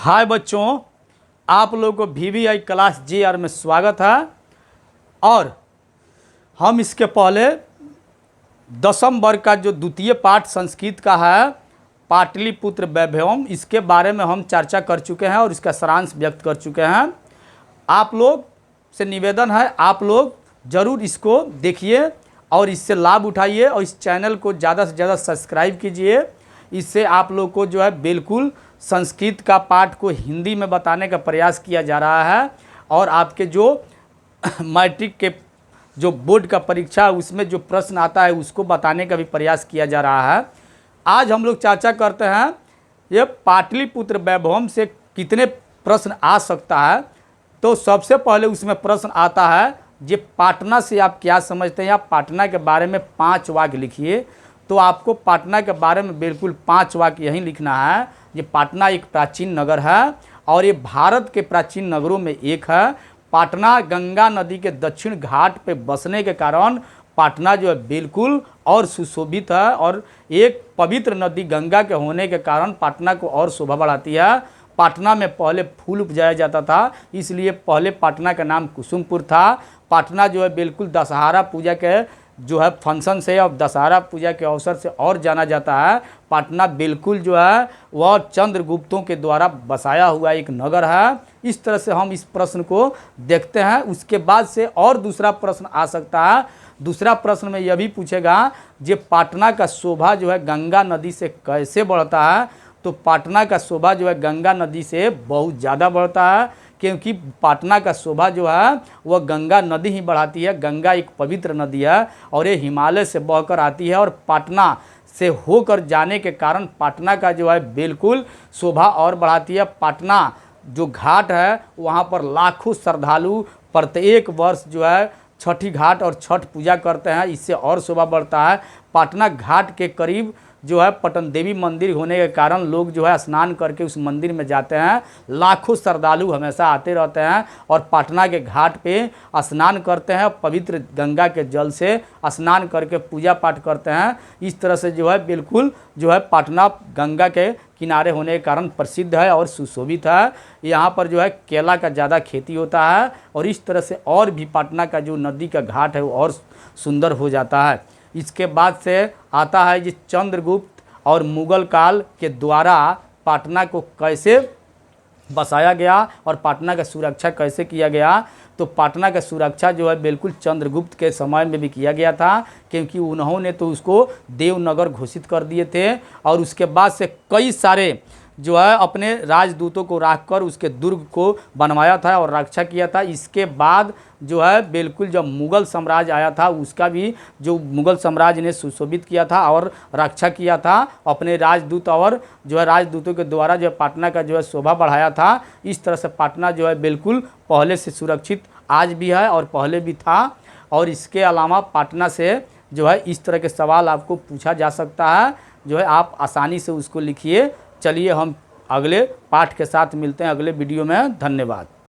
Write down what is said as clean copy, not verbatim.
हाय बच्चों, आप लोगों को VVI क्लास JR में स्वागत है। और हम इसके पहले 10वीं वर्ग का जो द्वितीय पाठ संस्कृत का है पाटलिपुत्र वैभवम, इसके बारे में हम चर्चा कर चुके हैं और इसका सारांश व्यक्त कर चुके हैं। आप लोग से निवेदन है, आप लोग ज़रूर इसको देखिए और इससे लाभ उठाइए और इस चैनल को ज़्यादा से ज़्यादा सब्सक्राइब कीजिए। इससे आप लोग को जो है बिल्कुल संस्कृत का पाठ को हिंदी में बताने का प्रयास किया जा रहा है और आपके जो मैट्रिक के जो बोर्ड का परीक्षा है उसमें जो प्रश्न आता है उसको बताने का भी प्रयास किया जा रहा है। आज हम लोग चर्चा करते हैं ये पाटलिपुत्र वैभवम से कितने प्रश्न आ सकता है। तो सबसे पहले उसमें प्रश्न आता है ये पाटना से आप क्या समझते हैं। आप पाटना के बारे में 5 वाक्य लिखिए। तो आपको पाटना के बारे में बिल्कुल 5 वाक्य यहीं लिखना है। ये पाटना एक प्राचीन नगर है और ये भारत के प्राचीन नगरों में एक है। पाटना गंगा नदी के दक्षिण घाट पे बसने के कारण पाटना जो है बिल्कुल और सुशोभित है और एक पवित्र नदी गंगा के होने के कारण पाटना को और शोभा बढ़ाती है। पाटना में पहले फूल उपजाया जाता था, इसलिए पहले पाटना का नाम कुसुमपुर था। पाटना जो है बिल्कुल दशहरा पूजा के जो है फंक्शन से और दशहरा पूजा के अवसर से और जाना जाता है। पाटना बिल्कुल जो है वह चंद्रगुप्तों के द्वारा बसाया हुआ एक नगर है। इस तरह से हम इस प्रश्न को देखते हैं। उसके बाद से और दूसरा प्रश्न आ सकता है। दूसरा प्रश्न में यह भी पूछेगा जे पाटना का शोभा जो है गंगा नदी से कैसे बढ़ता है। तो पाटना का शोभा जो है गंगा नदी से बहुत ज़्यादा बढ़ता है, क्योंकि पाटना का शोभा जो है वह गंगा नदी ही बढ़ाती है। गंगा एक पवित्र नदी है और ये हिमालय से बहकर आती है और पाटना से होकर जाने के कारण पाटना का जो है बिल्कुल शोभा और बढ़ाती है। पाटना जो घाट है वहाँ पर लाखों श्रद्धालु प्रत्येक वर्ष जो है छठी घाट और छठ पूजा करते हैं, इससे और शोभा बढ़ता है। पाटना घाट के करीब जो है पटन देवी मंदिर होने के कारण लोग जो है स्नान करके उस मंदिर में जाते हैं। लाखों श्रद्धालु हमेशा आते रहते हैं और पाटना के घाट पे स्नान करते हैं। पवित्र गंगा के जल से स्नान करके पूजा पाठ करते हैं। इस तरह से जो है बिल्कुल जो है पाटना गंगा के किनारे होने के कारण प्रसिद्ध है और सुशोभित है। यहाँ पर जो है केला का ज़्यादा खेती होता है और इस तरह से और भी पाटना का जो नदी का घाट है वो और सुंदर हो जाता है। इसके बाद से आता है ये चंद्रगुप्त और मुगल काल के द्वारा पाटना को कैसे बसाया गया और पाटना का सुरक्षा कैसे किया गया। तो पाटना का सुरक्षा जो है बिल्कुल चंद्रगुप्त के समय में भी किया गया था, क्योंकि उन्होंने तो उसको देवनगर घोषित कर दिए थे और उसके बाद से कई सारे जो है अपने राजदूतों को रखकर उसके दुर्ग को बनवाया था और रक्षा किया था। इसके बाद जो है बिल्कुल जब मुग़ल साम्राज्य आया था उसका भी जो मुग़ल साम्राज्य ने सुशोभित किया था और रक्षा किया था अपने राजदूत और जो है राजदूतों के द्वारा जो है पाटना का जो है शोभा बढ़ाया था। इस तरह से पाटना जो है बिल्कुल पहले से सुरक्षित आज भी है और पहले भी था। और इसके अलावा पाटना से जो है इस तरह के सवाल आपको पूछा जा सकता है, जो है आप आसानी से उसको लिखिए। चलिए हम अगले पाठ के साथ मिलते हैं अगले वीडियो में। धन्यवाद।